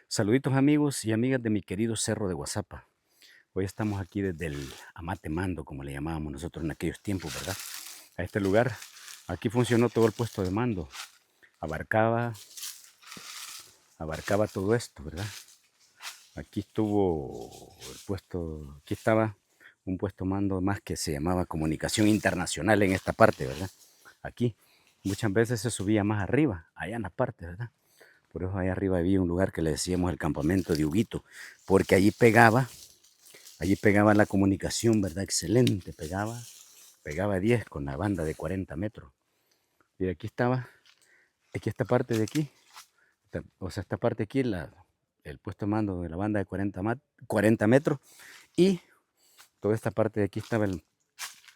Saluditos amigos y amigas de mi querido Cerro de Guazapa. Hoy estamos aquí desde el Amate Mando, como le llamábamos nosotros en aquellos tiempos, ¿verdad? A este lugar, aquí funcionó todo el puesto de mando. Abarcaba, abarcaba todo esto, ¿verdad? Aquí estuvo el puesto, aquí estaba un puesto mando más que se llamaba Comunicación Internacional en esta parte, ¿verdad? Aquí muchas veces se subía más arriba, allá en la parte, ¿verdad? Por eso allá arriba había un lugar que le decíamos el campamento de Huguito, porque allí pegaba la comunicación, ¿verdad? Excelente, pegaba 10 con la banda de 40 metros. Y aquí esta parte de aquí, o sea, esta parte aquí, el puesto de mando de la banda de 40 metros, y toda esta parte de aquí estaba el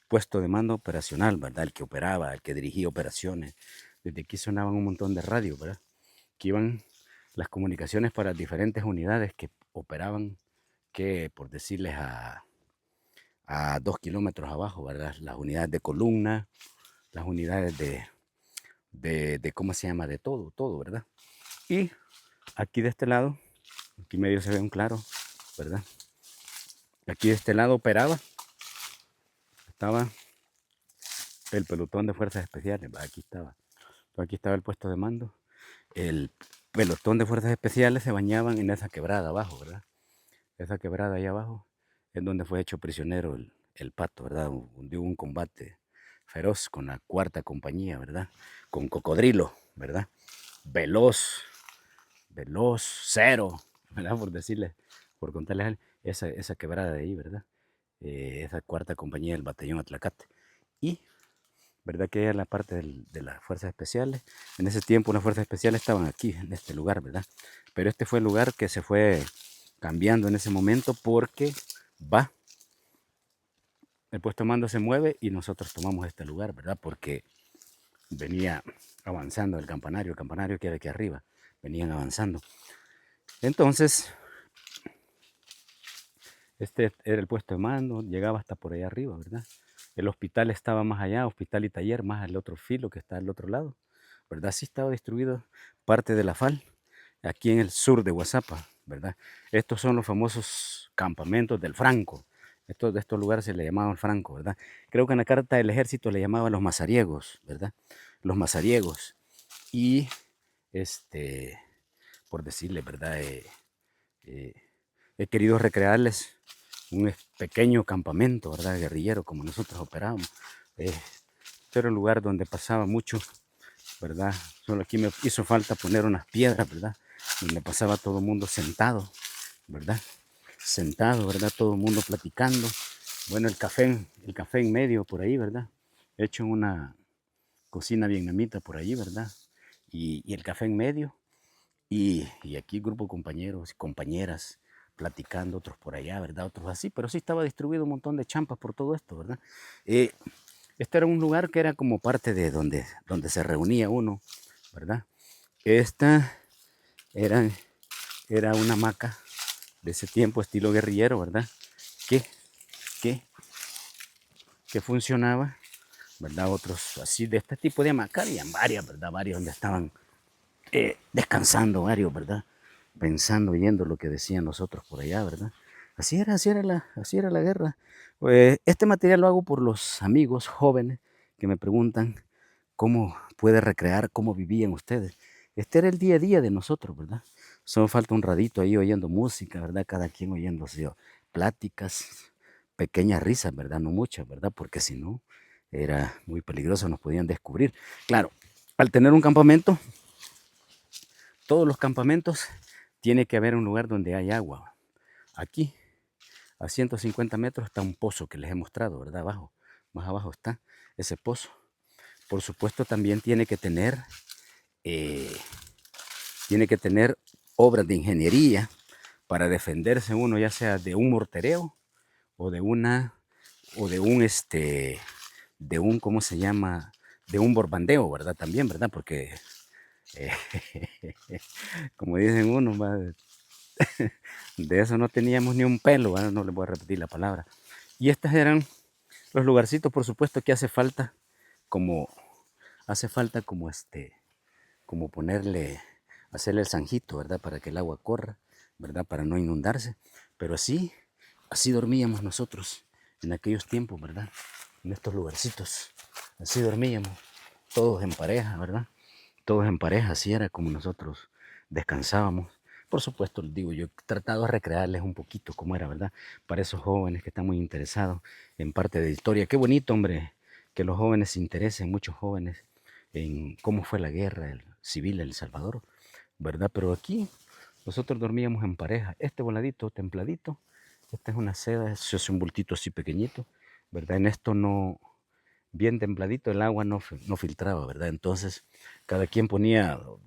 puesto de mando operacional, ¿verdad? El que operaba, el que dirigía operaciones. Desde aquí sonaban un montón de radios, ¿verdad? Que iban las comunicaciones para diferentes unidades que operaban, que por decirles a 2 kilómetros abajo, ¿verdad? Las unidades de columna, las unidades de ¿cómo se llama? De todo, todo, ¿verdad? Y aquí de este lado, aquí medio se ve un claro, ¿verdad? Aquí de este lado estaba el pelotón de fuerzas especiales, ¿verdad? Aquí estaba el puesto de mando. El pelotón de fuerzas especiales se bañaban en esa quebrada abajo, ¿verdad? Esa quebrada ahí abajo es donde fue hecho prisionero el Pato, ¿verdad? Dio un combate feroz con la cuarta compañía, ¿verdad? Con Cocodrilo, ¿verdad? Veloz, Veloz, Cero, ¿verdad? Por decirles, por contarles esa quebrada de ahí, ¿verdad? Esa cuarta compañía del batallón Atlacate. Y, ¿verdad? Que era la parte de las fuerzas especiales. En ese tiempo las fuerzas especiales estaban aquí, en este lugar, ¿verdad? Pero este fue el lugar que se fue cambiando en ese momento porque va, el puesto de mando se mueve y nosotros tomamos este lugar, ¿verdad? Porque venía avanzando el campanario que era aquí arriba, venían avanzando. Entonces, este era el puesto de mando, llegaba hasta por allá arriba, ¿verdad? El hospital estaba más allá, hospital y taller, más al otro filo que está al otro lado, ¿verdad? Sí estaba distribuido parte de la FAL, aquí en el sur de Guazapa, ¿verdad? Estos son los famosos campamentos del Franco. De estos lugares se le llamaban Franco, ¿verdad? Creo que en la carta del ejército le llamaban los mazariegos, ¿verdad? Los mazariegos. Y, este, por decirle, ¿verdad? Eh, he querido recrearles un pequeño campamento, ¿verdad? Guerrillero, como nosotros operábamos. Este era un lugar donde pasaba mucho, ¿verdad? Solo aquí me hizo falta poner unas piedras, ¿verdad? Donde pasaba todo el mundo sentado, ¿verdad? Sentado, ¿verdad? Todo el mundo platicando. Bueno, el café en medio por ahí, ¿verdad? Hecho en una cocina vietnamita por ahí, ¿verdad? Y el café en medio. Y aquí grupo de compañeros y compañeras platicando, otros por allá, ¿verdad? Otros así, pero sí estaba distribuido un montón de champas por todo esto, ¿verdad? Eh, este era un lugar que era como parte de donde se reunía uno, ¿verdad? Esta era, era una hamaca de ese tiempo, estilo guerrillero, ¿verdad? Que, que, que funcionaba, ¿verdad? Otros así de este tipo de hamaca, habían varias, ¿verdad? Varios donde estaban descansando, varios, ¿verdad? Pensando, oyendo lo que decían los otros por allá, ¿verdad? Así era la guerra. Este material lo hago por los amigos jóvenes que me preguntan cómo puede recrear, cómo vivían ustedes. Este era el día a día de nosotros, ¿verdad? Solo falta un radito ahí oyendo música, ¿verdad? Cada quien oyendo así, pláticas, pequeñas risas, ¿verdad? No muchas, ¿verdad? Porque si no, era muy peligroso, nos podían descubrir. Claro, al tener un campamento, todos los campamentos tiene que haber un lugar donde hay agua. Aquí, a 150 metros, está un pozo que les he mostrado, ¿verdad? Abajo, más abajo está ese pozo. Por supuesto, también eh, tiene que tener obras de ingeniería para defenderse uno, ya sea de un mortereo o de un, ¿cómo se llama? De un borbandeo, ¿verdad? También, ¿verdad? Porque, eh, como dicen uno, de eso no teníamos ni un pelo, ¿verdad? No les voy a repetir la palabra. Y estos eran los lugarcitos, por supuesto, que como, hace falta como como ponerle hacerle el zanjito, ¿verdad? Para que el agua corra, ¿verdad? Para no inundarse. Pero así dormíamos nosotros en aquellos tiempos, ¿verdad? En estos lugarcitos. Así dormíamos, todos en pareja, ¿verdad? Todos en pareja, así era como nosotros descansábamos. Por supuesto, les digo, yo he tratado de recrearles un poquito cómo era, ¿verdad? Para esos jóvenes que están muy interesados en parte de historia. Qué bonito, hombre, que los jóvenes se interesen, muchos jóvenes, en cómo fue la guerra civil en El Salvador, ¿verdad? Pero aquí nosotros dormíamos en pareja. Este voladito, templadito, esta es una seda, es un bultito así pequeñito, ¿verdad? En esto no, bien templadito, el agua no filtraba, ¿verdad? Entonces, cada quien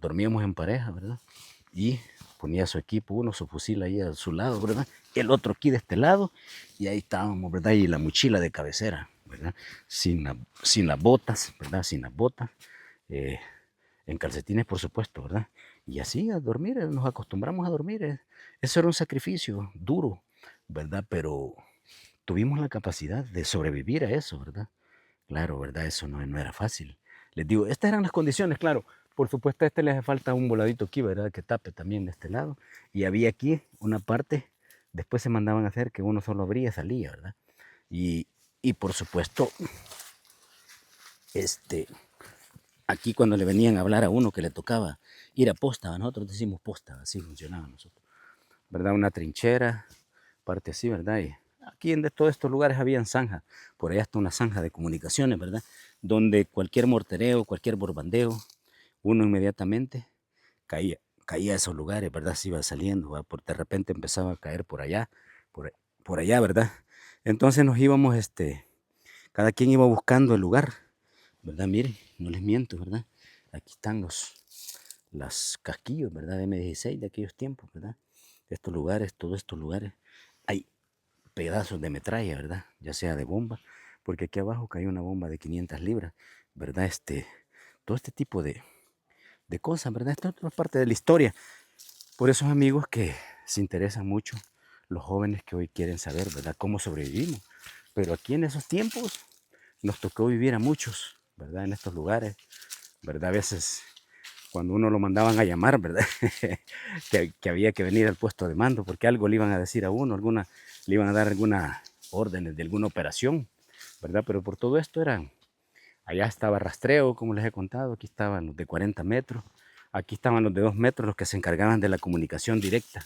dormíamos en pareja, ¿verdad? Y ponía su equipo, uno su fusil ahí a su lado, ¿verdad? El otro aquí de este lado, y ahí estábamos, ¿verdad? Y la mochila de cabecera, ¿verdad? Sin las botas, ¿verdad? Sin las botas, eh, en calcetines, por supuesto, ¿verdad? Y así a dormir, nos acostumbramos a dormir. Eso era un sacrificio duro, ¿verdad? Pero tuvimos la capacidad de sobrevivir a eso, ¿verdad? Claro, ¿verdad? Eso no era fácil. Les digo, estas eran las condiciones, claro. Por supuesto, a este le hace falta un voladito aquí, ¿verdad? Que tape también de este lado. Y había aquí una parte, después se mandaban a hacer que uno solo abría y salía, ¿verdad? Y, y por supuesto, este, aquí cuando le venían a hablar a uno que le tocaba ir a posta, nosotros decimos posta, así funcionaba nosotros, ¿verdad? Una trinchera, parte así, ¿verdad? Y aquí en todos estos lugares habían zanjas, por allá está una zanja de comunicaciones, ¿verdad? Donde cualquier mortereo, cualquier borbandeo, uno inmediatamente caía a esos lugares, ¿verdad? Se iba saliendo, ¿verdad? De repente empezaba a caer por allá, por, por allá, ¿verdad? Entonces nos íbamos, cada quien iba buscando el lugar, ¿verdad? Miren, no les miento, ¿verdad? Aquí están las casquillos, ¿verdad? De M16 de aquellos tiempos, ¿verdad? Estos lugares, todos estos lugares, hay pedazos de metralla, ¿verdad? Ya sea de bomba, porque aquí abajo cayó una bomba de 500 libras, ¿verdad? Todo este tipo de cosas, ¿verdad? Esto es otra parte de la historia. Por esos amigos que se interesan mucho, los jóvenes que hoy quieren saber, ¿verdad? Cómo sobrevivimos. Pero aquí en esos tiempos nos tocó vivir a muchos, ¿verdad? En estos lugares, ¿verdad? A veces cuando uno lo mandaban a llamar, ¿verdad? que había que venir al puesto de mando porque algo le iban a decir a uno, le iban a dar alguna órdenes de alguna operación, ¿verdad? Pero por todo esto allá estaba rastreo, como les he contado, aquí estaban los de 40 metros, aquí estaban los de 2 metros, los que se encargaban de la comunicación directa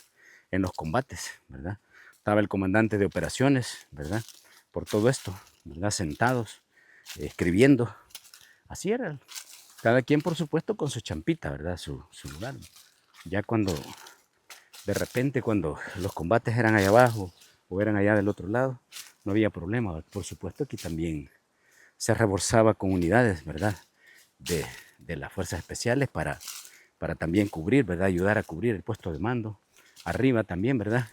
en los combates, ¿verdad? Estaba el comandante de operaciones, ¿verdad? Por todo esto, ¿verdad? Sentados, escribiendo. Así era. Cada quien, por supuesto, con su champita, ¿verdad? Su lugar. Ya de repente, cuando los combates eran allá abajo o eran allá del otro lado, no había problema. Por supuesto, aquí también se reforzaba con unidades, ¿verdad? De, de las fuerzas especiales para también cubrir, ¿verdad? Ayudar a cubrir el puesto de mando. Arriba también, ¿verdad?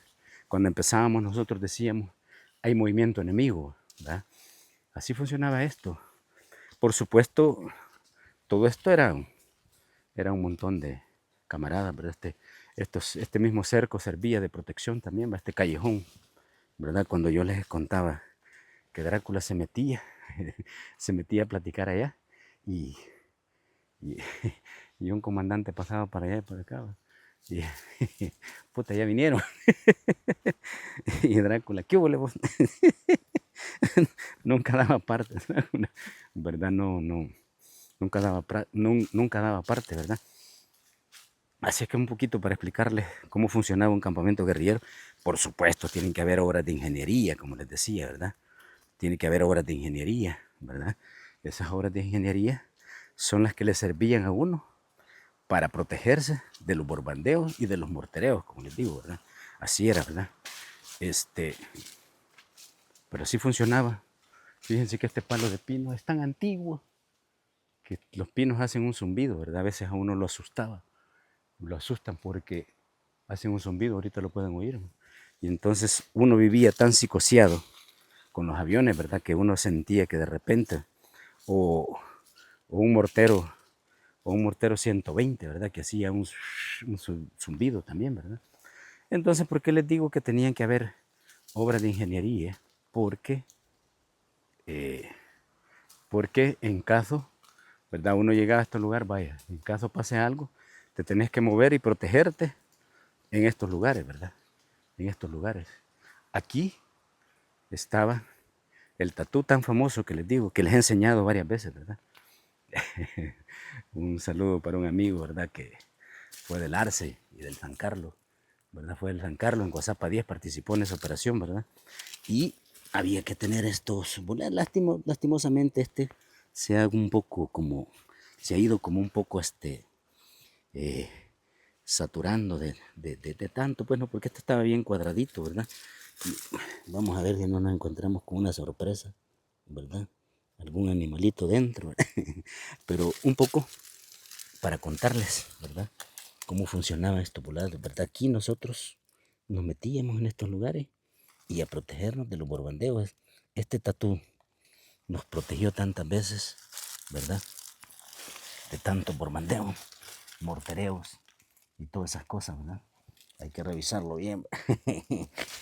Cuando empezábamos nosotros decíamos, hay movimiento enemigo, ¿verdad? Así funcionaba esto. Por supuesto, todo esto era un montón de camaradas, ¿verdad? Este mismo cerco servía de protección también, ¿verdad? Este callejón, ¿verdad? Cuando yo les contaba que Drácula se metía, se metía a platicar allá y, y, y un comandante pasaba para allá y para acá, ¿verdad? Y puta, ya vinieron. Y Drácula, ¿qué hubo, vos? Nunca daba parte, ¿verdad? Nunca daba parte, ¿verdad? Así es que un poquito para explicarles cómo funcionaba un campamento guerrillero. Por supuesto, tienen que haber obras de ingeniería, como les decía, ¿verdad? Tiene que haber obras de ingeniería, ¿verdad? Esas obras de ingeniería son las que le servían a uno para protegerse de los bombardeos y de los mortereos, como les digo, ¿verdad? Así era, ¿verdad? Este, pero así funcionaba. Fíjense que este palo de pino es tan antiguo que los pinos hacen un zumbido, ¿verdad? A veces a uno lo asustan porque hacen un zumbido, ahorita lo pueden oír. Y entonces uno vivía tan psicoseado con los aviones, ¿verdad? Que uno sentía que de repente, o, o un mortero, o un mortero 120, ¿verdad? Que hacía un zumbido también, ¿verdad? Entonces, ¿por qué les digo que tenían que haber obras de ingeniería? Porque, eh, porque en caso, ¿verdad? Uno llegaba a este lugar, vaya, en caso pase algo, te tenés que mover y protegerte en estos lugares, ¿verdad? En estos lugares. Aquí estaba el tatú tan famoso que les digo, que les he enseñado varias veces, ¿verdad? Un saludo para un amigo, ¿verdad? Que fue del Arce y del San Carlos, ¿verdad? Fue del San Carlos, en Coazapa 10 participó en esa operación, ¿verdad? Y había que tener estos, bueno, lastimosamente se ha un poco como, se ha ido como un poco eh, saturando de tanto, pues no, porque este estaba bien cuadradito, ¿verdad? Y vamos a ver si no nos encontramos con una sorpresa, ¿verdad? Algún animalito dentro, pero un poco para contarles, ¿verdad? Cómo funcionaba esto, ¿verdad? Aquí nosotros nos metíamos en estos lugares y a protegernos de los borbandeos. Este tatú nos protegió tantas veces, ¿verdad? De tantos borbandeos, mortereos y todas esas cosas, ¿verdad? Hay que revisarlo bien,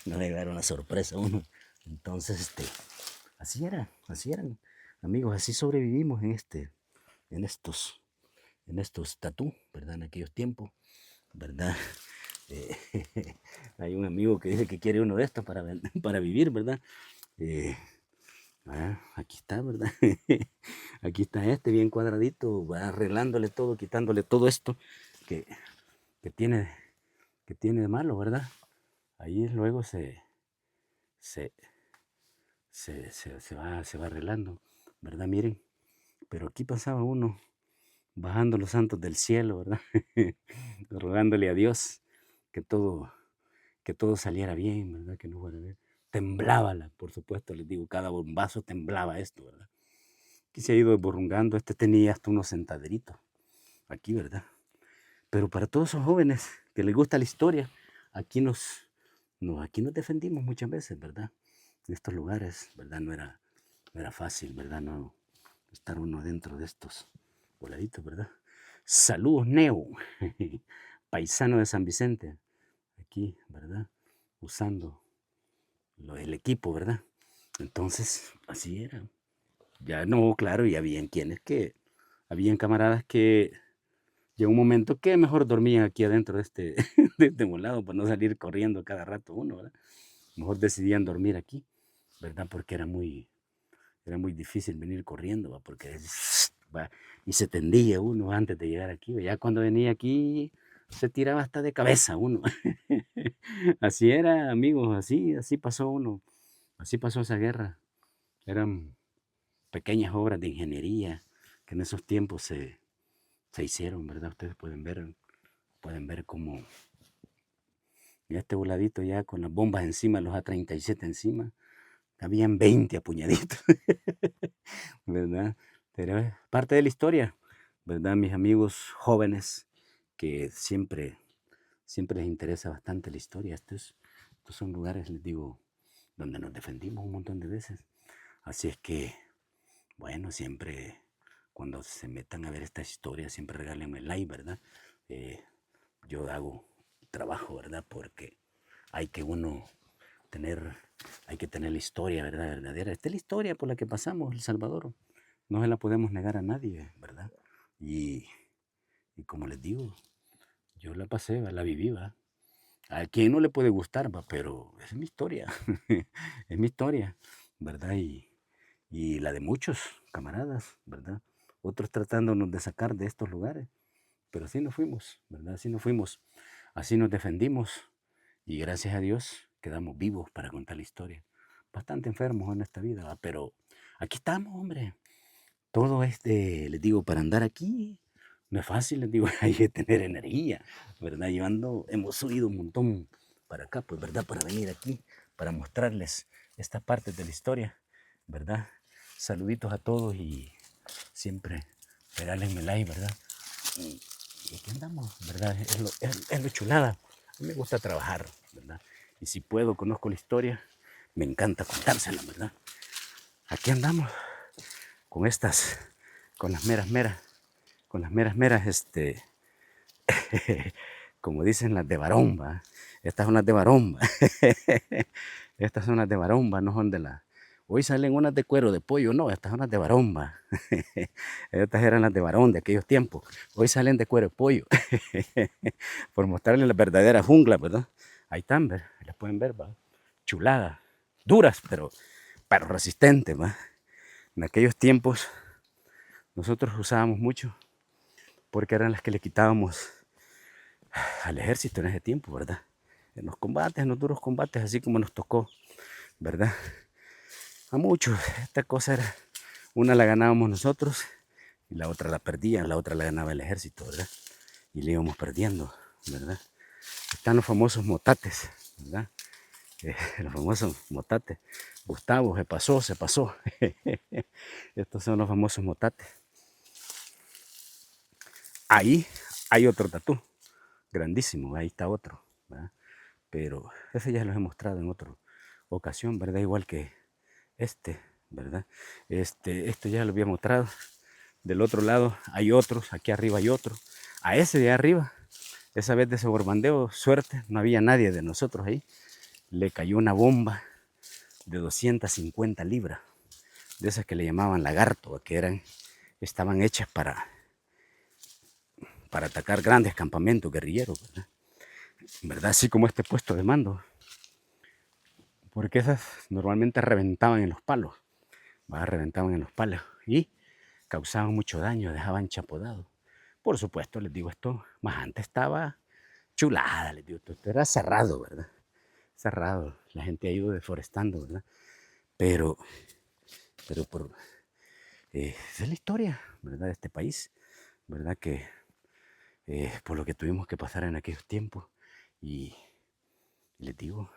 no le va a dar una sorpresa a uno. Entonces, así eran, amigos, así sobrevivimos en estos, en estos tatú, ¿verdad? En aquellos tiempos, ¿verdad? Eh, hay un amigo que dice que quiere uno de estos para vivir, ¿verdad? Aquí está, ¿verdad? Aquí está bien cuadradito, va arreglándole todo, quitándole todo esto que, que tiene, que tiene de malo, ¿verdad? Ahí luego se, se va arreglando, ¿verdad? Miren, pero aquí pasaba uno bajando los santos del cielo, ¿verdad? Rogándole a Dios que todo, que todo saliera bien, ¿verdad? Que no fuera bien. Temblaba, por supuesto, les digo, cada bombazo temblaba esto, ¿verdad? Aquí se ha ido desborrungando, tenía hasta unos sentaderitos, aquí, ¿verdad? Pero para todos esos jóvenes que les gusta la historia, aquí aquí nos defendimos muchas veces, ¿verdad? En estos lugares, ¿verdad? No era fácil, ¿verdad? No estar uno dentro de estos voladitos, ¿verdad? Saludos, Neo, paisano de San Vicente, aquí, ¿verdad? Usando el equipo, ¿verdad? Entonces, así era. Ya no, claro, y habían camaradas que llegó un momento que mejor dormían aquí adentro de este volado para no salir corriendo cada rato uno, ¿verdad? Mejor decidían dormir aquí, ¿verdad? Porque era muy difícil venir corriendo, ¿va? Porque ¿va? Y se tendía uno antes de llegar aquí, ¿va? Ya cuando venía aquí se tiraba hasta de cabeza uno. Así era, amigos, así pasó uno, así pasó esa guerra. Eran pequeñas obras de ingeniería que en esos tiempos se hicieron, ¿verdad? Ustedes pueden ver cómo ya este voladito ya con las bombas encima, los A-37 encima, habían 20 apuñaditos, ¿verdad? Pero es parte de la historia, ¿verdad? Mis amigos jóvenes que siempre les interesa bastante la historia. Estos son lugares, les digo, donde nos defendimos un montón de veces. Así es que, bueno, siempre cuando se metan a ver estas historias, siempre regálenme like, ¿verdad? Eh, yo hago trabajo, ¿verdad? Porque hay que uno tener, hay que tener la historia, ¿verdad? Verdadera. Esta es la historia por la que pasamos El Salvador. No se la podemos negar a nadie, ¿verdad? Y, y como les digo, yo la pasé, la viví, ¿va? A quien no le puede gustar, ¿va? Pero es mi historia, es mi historia, ¿verdad? Y la de muchos camaradas, ¿verdad? Otros tratándonos de sacar de estos lugares, pero así nos fuimos, ¿verdad? Así nos fuimos, así nos defendimos y gracias a Dios quedamos vivos para contar la historia. Bastante enfermos en esta vida, ¿va? Pero aquí estamos, hombre. Todo les digo, para andar aquí no es fácil, les digo, hay que tener energía, ¿verdad? Hemos subido un montón para acá, pues, ¿verdad? Para venir aquí, para mostrarles esta parte de la historia, ¿verdad? Saluditos a todos y siempre regálenme like, ¿verdad? Y aquí andamos, ¿verdad? Es lo chulada. A mí me gusta trabajar, ¿verdad? Y si puedo, conozco la historia, me encanta contársela, ¿verdad? Aquí andamos con con las meras, como dicen las de varón, ¿va? Estas son las de varón, ¿va? Estas son las de varón, ¿va? No son Hoy salen unas de cuero de pollo, no, estas son las de varón, va. Estas eran las de varón de aquellos tiempos. Hoy salen de cuero de pollo. Por mostrarles la verdadera jungla, ¿verdad? Ahí están, ¿ver? Las pueden ver, va. Chuladas, duras, pero resistentes, va. En aquellos tiempos nosotros usábamos mucho porque eran las que le quitábamos al ejército en ese tiempo, ¿verdad? En los combates, en los duros combates, así como nos tocó, ¿verdad? A muchos, esta cosa era, una la ganábamos nosotros y la otra la perdían, la otra la ganaba el ejército, ¿verdad? Y le íbamos perdiendo, ¿verdad? Están los famosos motates, ¿verdad? Los famosos motates. Gustavo, se pasó, se pasó. Estos son los famosos motates. Ahí hay otro tatú, grandísimo, ahí está otro, ¿verdad? Pero ese ya los he mostrado en otra ocasión, ¿verdad? Igual que este, ¿verdad? Esto ya lo había mostrado. Del otro lado hay otros, aquí arriba hay otro. A ese de arriba, esa vez de ese borbandeo, suerte, no había nadie de nosotros ahí. Le cayó una bomba de 250 libras, de esas que le llamaban lagarto, que estaban hechas para atacar grandes campamentos guerrilleros, ¿verdad? ¿Verdad? Así como este puesto de mando, porque esas normalmente reventaban en los palos, ¿verdad? Reventaban en los palos y causaban mucho daño, dejaban chapodado. Por supuesto, les digo esto, más antes estaba chulada, les digo, esto era cerrado, ¿verdad? Cerrado, la gente ha ido deforestando, ¿verdad? Pero esa es la historia, ¿verdad? De este país, ¿verdad? Que por lo que tuvimos que pasar en aquellos tiempos y les digo,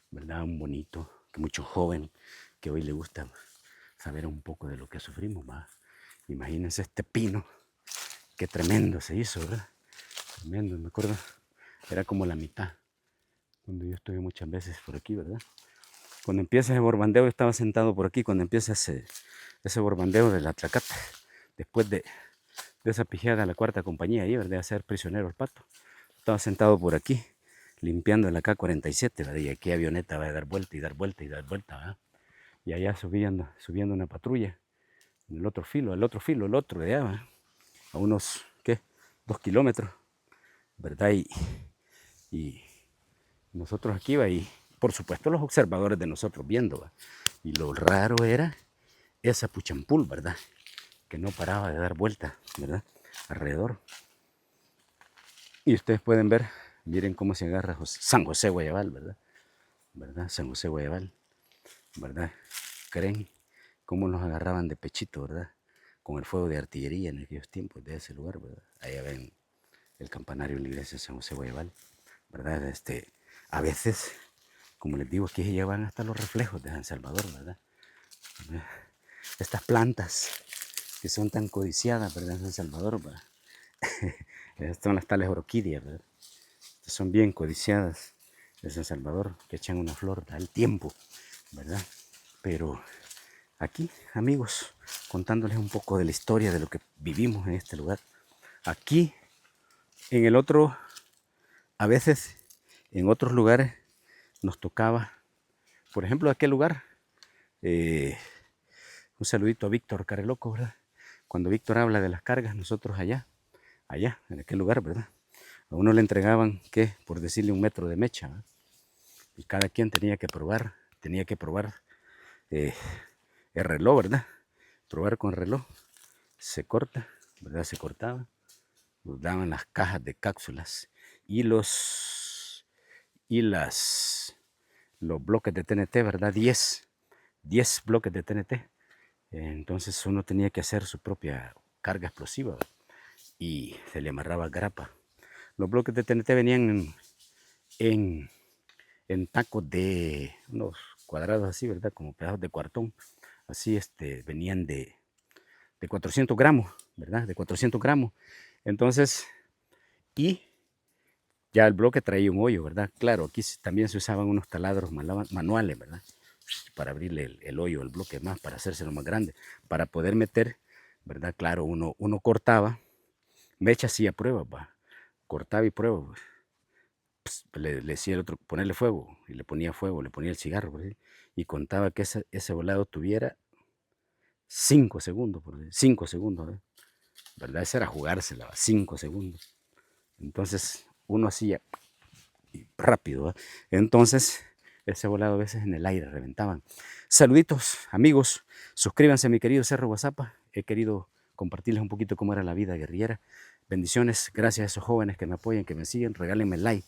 ¿verdad? Un bonito, que mucho joven que hoy le gusta saber un poco de lo que sufrimos, ¿va? Imagínense este pino, qué tremendo se hizo, ¿verdad? Tremendo, me acuerdo, era como la mitad, cuando yo estuve muchas veces por aquí, ¿verdad? Cuando empieza ese borbandeo, yo estaba sentado por aquí, cuando empieza ese borbandeo de la Tlacata, después de esa pijada de la cuarta compañía ahí, ¿verdad? De hacer prisionero el pato. Estaba sentado por aquí, limpiando la K-47, ¿verdad? Y aquí avioneta va a dar vuelta y dar vuelta y dar vuelta, ¿verdad? Y allá subiendo una patrulla, en el otro filo, el otro de allá, ¿verdad? A unos, ¿qué? 2 kilómetros, ¿verdad? Y nosotros aquí, ¿va? Y por supuesto los observadores de nosotros viendo, ¿va? Y lo raro era esa puchampul, ¿verdad? Que no paraba de dar vuelta, ¿verdad? Alrededor. Y ustedes pueden ver, miren cómo se agarra San José Guayabal, ¿verdad? ¿Verdad? San José Guayabal, ¿verdad? Creen cómo nos agarraban de pechito, ¿verdad? Con el fuego de artillería en aquellos tiempos de ese lugar, ¿verdad? Allá ven el campanario de la iglesia de San José Guayabal, ¿verdad? A veces, como les digo, aquí se llevan hasta los reflejos de San Salvador, ¿verdad? Estas plantas que son tan codiciadas, ¿verdad? En San Salvador, ¿verdad? Estas son las tales orquídeas, ¿verdad? Estas son bien codiciadas de San Salvador, que echan una flor al tiempo, ¿verdad? Pero aquí, amigos, contándoles un poco de la historia de lo que vivimos en este lugar. Aquí, en el otro, a veces, en otros lugares, nos tocaba, por ejemplo, aquel lugar, un saludito a Víctor Careloco, ¿verdad? Cuando Víctor habla de las cargas, nosotros allá, en aquel lugar, ¿verdad? A uno le entregaban, ¿qué? Por decirle 1 metro de mecha, ¿verdad? Y cada quien tenía que probar el reloj, ¿verdad? Probar con el reloj. Se corta, ¿verdad? Se cortaba. Nos daban las cajas de cápsulas y los bloques de TNT, ¿verdad? 10 bloques de TNT. Entonces uno tenía que hacer su propia carga explosiva, ¿verdad? Y se le amarraba grapa. Los bloques de TNT venían en, en tacos de unos cuadrados así, ¿verdad? Como pedazos de cartón. Así venían de 400 gramos, ¿verdad? De 400 gramos. Entonces, y ya el bloque traía un hoyo, ¿verdad? Claro, aquí también se usaban unos taladros manuales, ¿verdad? Para abrirle el hoyo al bloque más, para hacérselo más grande, para poder meter, ¿verdad? Claro, uno cortaba, mecha hacía pruebas, ¿va? Cortaba y prueba, pues. le decía el otro, ponerle fuego, y le ponía fuego, le ponía el cigarro, por ahí, y contaba que ese volado tuviera 5 segundos, por ahí, 5 segundos, ¿verdad? Esa era jugársela, 5 segundos. Entonces, uno hacía y rápido, ¿va? Entonces, ese volado a veces en el aire reventaban. Saluditos, amigos. Suscríbanse a mi querido Cerro WhatsApp. He querido compartirles un poquito cómo era la vida guerrillera. Bendiciones. Gracias a esos jóvenes que me apoyan, que me siguen. Regálenme like.